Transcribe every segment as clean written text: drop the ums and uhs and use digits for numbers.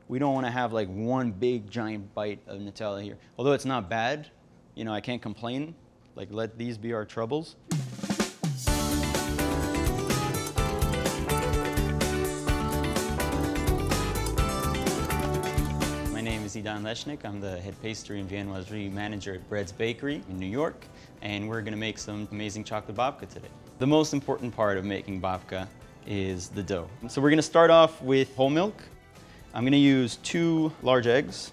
We don't want to have like one big giant bite of Nutella here. Although it's not bad, you know, I can't complain. Like, let these be our troubles. My name is Edan Leshnick. I'm the head pastry and viennoiserie manager at Bread's Bakery in New York, and we're going to make some amazing chocolate babka today. The most important part of making babka is the dough. So we're going to start off with whole milk. I'm going to use 2 large eggs.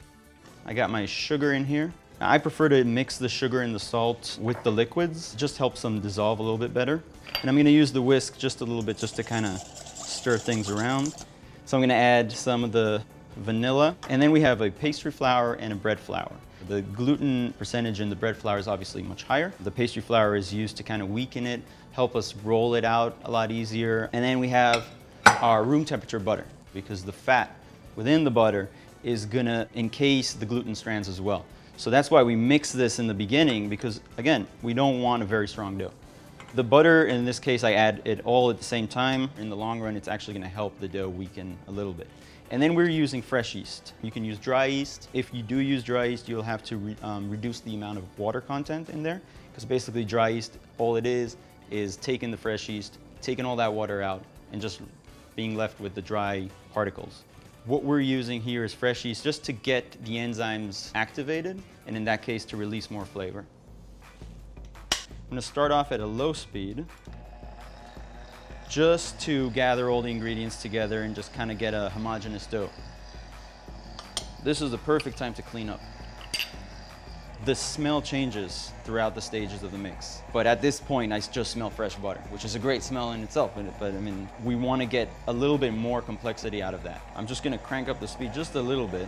I got my sugar in here. Now, I prefer to mix the sugar and the salt with the liquids. It just helps them dissolve a little bit better. And I'm going to use the whisk just a little bit just to kind of stir things around. So I'm going to add some of the vanilla. And then we have a pastry flour and a bread flour. The gluten percentage in the bread flour is obviously much higher. The pastry flour is used to kind of weaken it, help us roll it out a lot easier. And then we have our room temperature butter, because the fat within the butter is gonna encase the gluten strands as well. So that's why we mix this in the beginning, because again, we don't want a very strong dough. The butter, in this case, I add it all at the same time. In the long run, it's actually gonna help the dough weaken a little bit. And then we're using fresh yeast. You can use dry yeast. If you do use dry yeast, you'll have to reduce the amount of water content in there, because basically dry yeast, all it is taking the fresh yeast, taking all that water out, and just being left with the dry particles. What we're using here is fresh yeast just to get the enzymes activated, and in that case, to release more flavor. I'm gonna start off at a low speed, just to gather all the ingredients together and just kind of get a homogeneous dough. This is the perfect time to clean up. The smell changes throughout the stages of the mix. But at this point, I just smell fresh butter, which is a great smell in itself. But I mean, we want to get a little bit more complexity out of that. I'm just gonna crank up the speed just a little bit.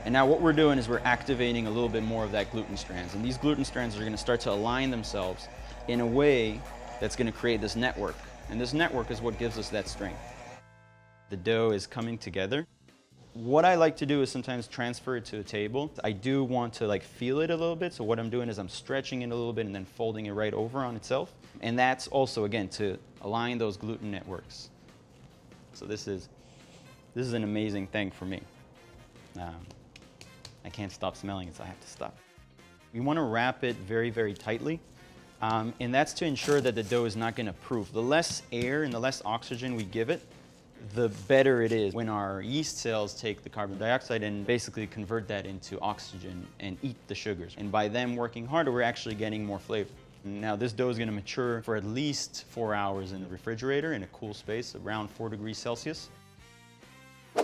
And now what we're doing is we're activating a little bit more of that gluten strands. And these gluten strands are gonna start to align themselves in a way that's gonna create this network. And this network is what gives us that strength. The dough is coming together. What I like to do is sometimes transfer it to a table. I do want to like feel it a little bit. So what I'm doing is I'm stretching it a little bit and then folding it right over on itself. And that's also, again, to align those gluten networks. So this is an amazing thing for me. I can't stop smelling it, so I have to stop. We want to wrap it very, very tightly. And that's to ensure that the dough is not going to proof. The less air and the less oxygen we give it, the better it is. When our yeast cells take the carbon dioxide and basically convert that into oxygen and eat the sugars. And by them working harder, we're actually getting more flavor. Now this dough is going to mature for at least 4 hours in the refrigerator in a cool space, around 4 degrees Celsius.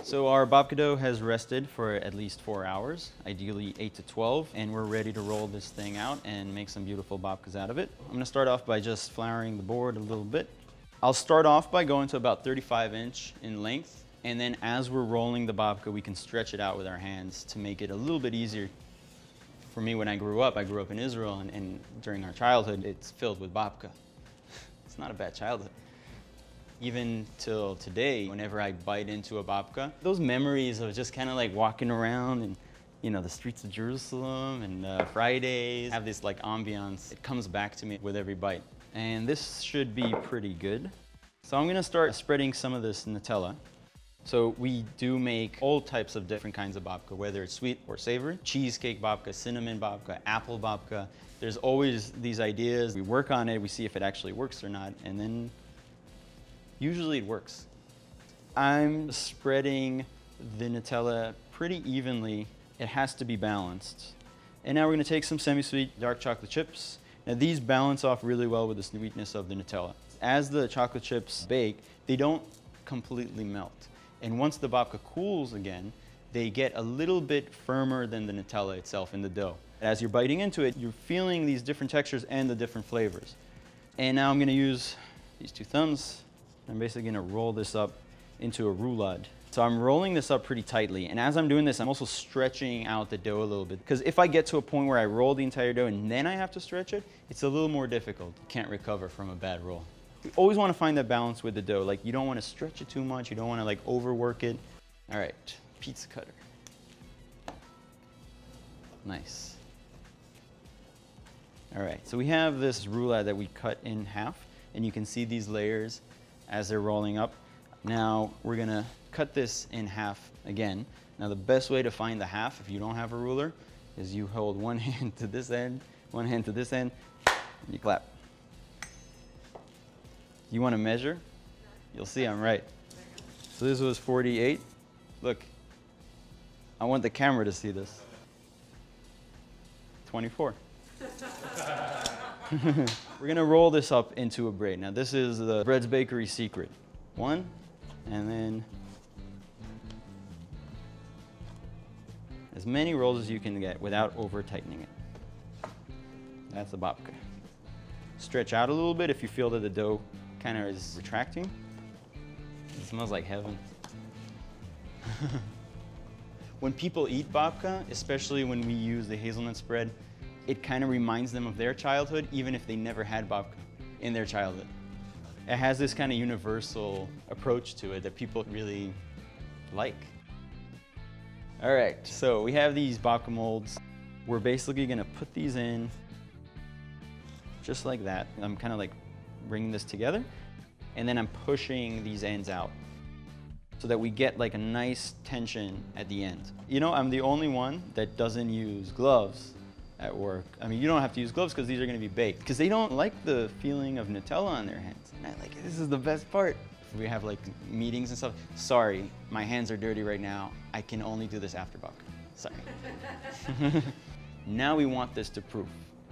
So our babka dough has rested for at least 4 hours, ideally 8 to 12, and we're ready to roll this thing out and make some beautiful babkas out of it. I'm gonna start off by just flouring the board a little bit. I'll start off by going to about 35" in length, and then as we're rolling the babka, we can stretch it out with our hands to make it a little bit easier. For me, when I grew up in Israel, and during our childhood, it's filled with babka. It's not a bad childhood. Even till today, whenever I bite into a babka, those memories of just kind of like walking around and, you know, the streets of Jerusalem and Fridays, have this like ambiance. It comes back to me with every bite. And this should be pretty good. So I'm gonna start spreading some of this Nutella. So we do make all types of different kinds of babka, whether it's sweet or savory. Cheesecake babka, cinnamon babka, apple babka. There's always these ideas. We work on it, we see if it actually works or not, and then usually it works. I'm spreading the Nutella pretty evenly. It has to be balanced. And now we're gonna take some semi-sweet dark chocolate chips. Now these balance off really well with the sweetness of the Nutella. As the chocolate chips bake, they don't completely melt. And once the babka cools again, they get a little bit firmer than the Nutella itself in the dough. As you're biting into it, you're feeling these different textures and the different flavors. And now I'm gonna use these 2 thumbs. I'm basically gonna roll this up into a roulade. So I'm rolling this up pretty tightly, and as I'm doing this, I'm also stretching out the dough a little bit, because if I get to a point where I roll the entire dough and then I have to stretch it, it's a little more difficult. You can't recover from a bad roll. You always want to find that balance with the dough. Like, you don't want to stretch it too much, you don't want to like overwork it. All right, pizza cutter. Nice. All right, so we have this roulade that we cut in half, and you can see these layers as they're rolling up. Now we're gonna cut this in half again. Now the best way to find the half, if you don't have a ruler, is you hold one hand to this end, one hand to this end, and you clap. You wanna measure? You'll see I'm right. So this was 48. Look, I want the camera to see this. 24. We're gonna roll this up into a braid. Now this is the Bread's Bakery secret. One, and then as many rolls as you can get without over tightening it. That's the babka. Stretch out a little bit if you feel that the dough kind of is retracting. It smells like heaven. When people eat babka, especially when we use the hazelnut spread, it kind of reminds them of their childhood, even if they never had babka in their childhood. It has this kind of universal approach to it that people really like. All right, so we have these babka molds. We're basically gonna put these in just like that. I'm kind of like bringing this together, and then I'm pushing these ends out so that we get like a nice tension at the end. You know, I'm the only one that doesn't use gloves at work. I mean, you don't have to use gloves because these are gonna be baked, because they don't like the feeling of Nutella on their hands. And I like it. This is the best part. If we have like meetings and stuff, sorry, my hands are dirty right now. I can only do this after babka. Sorry. Now we want this to proof.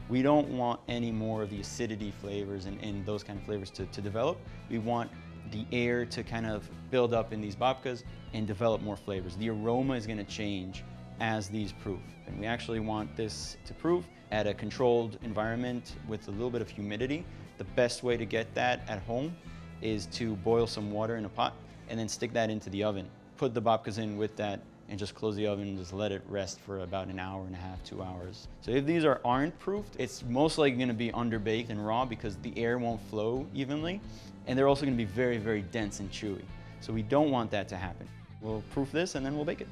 We don't want any more of the acidity flavors and those kind of flavors to develop. We want the air to kind of build up in these babkas and develop more flavors. The aroma is gonna change as these proof. And we actually want this to proof at a controlled environment with a little bit of humidity. The best way to get that at home is to boil some water in a pot and then stick that into the oven. Put the babkas in with that and just close the oven and just let it rest for about an hour and a half, 2 hours. So if these aren't proofed, it's most likely gonna be underbaked and raw because the air won't flow evenly. And they're also gonna be very, very dense and chewy. So we don't want that to happen. We'll proof this and then we'll bake it.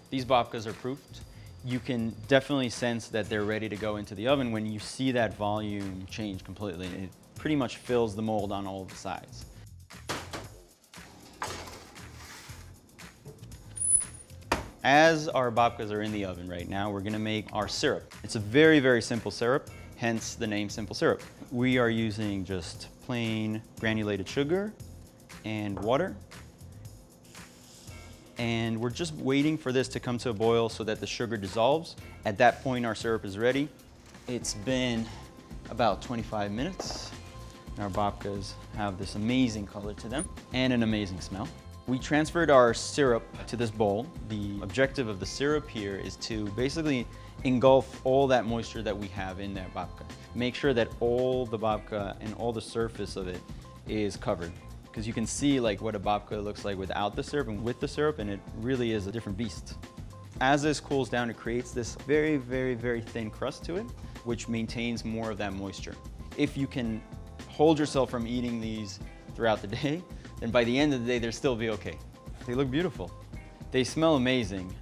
These babkas are proofed. You can definitely sense that they're ready to go into the oven when you see that volume change completely. It pretty much fills the mold on all the sides. As our babkas are in the oven right now, we're gonna make our syrup. It's a very, very simple syrup, hence the name simple syrup. We are using just plain granulated sugar and water. And we're just waiting for this to come to a boil so that the sugar dissolves. At that point, our syrup is ready. It's been about 25 minutes. Our babkas have this amazing color to them and an amazing smell. We transferred our syrup to this bowl. The objective of the syrup here is to basically engulf all that moisture that we have in that babka. Make sure that all the babka and all the surface of it is covered. Because you can see like what a babka looks like without the syrup and with the syrup, and it really is a different beast. As this cools down, it creates this very, very, very thin crust to it, which maintains more of that moisture. If you can hold yourself from eating these throughout the day, then by the end of the day, they'll still be okay. They look beautiful. They smell amazing.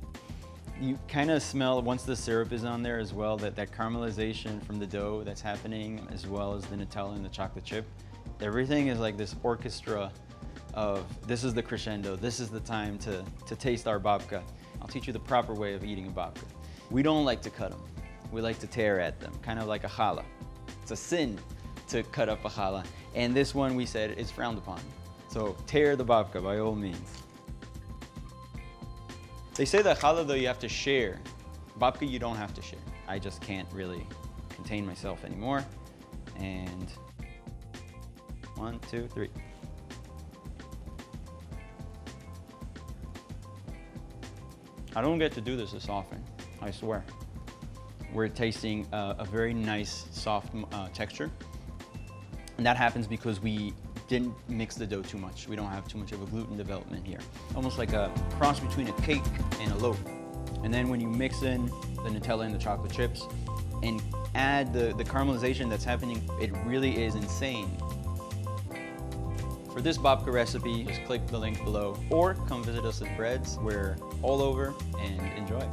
You kind of smell, once the syrup is on there as well, that caramelization from the dough that's happening, as well as the Nutella and the chocolate chip. Everything is like this orchestra of, this is the crescendo, this is the time to taste our babka. I'll teach you the proper way of eating a babka. We don't like to cut them. We like to tear at them, kind of like a challah. It's a sin to cut up a challah. And this one, we said, is frowned upon. So tear the babka by all means. They say that challah, though, you have to share. Babka, you don't have to share. I just can't really contain myself anymore. And 1, 2, 3. I don't get to do this often, I swear. We're tasting a very nice, soft texture. And that happens because we didn't mix the dough too much. We don't have too much of a gluten development here. Almost like a cross between a cake and a loaf. And then when you mix in the Nutella and the chocolate chips and add the caramelization that's happening, it really is insane. For this babka recipe, just click the link below or come visit us at Braids. We're all over and enjoy.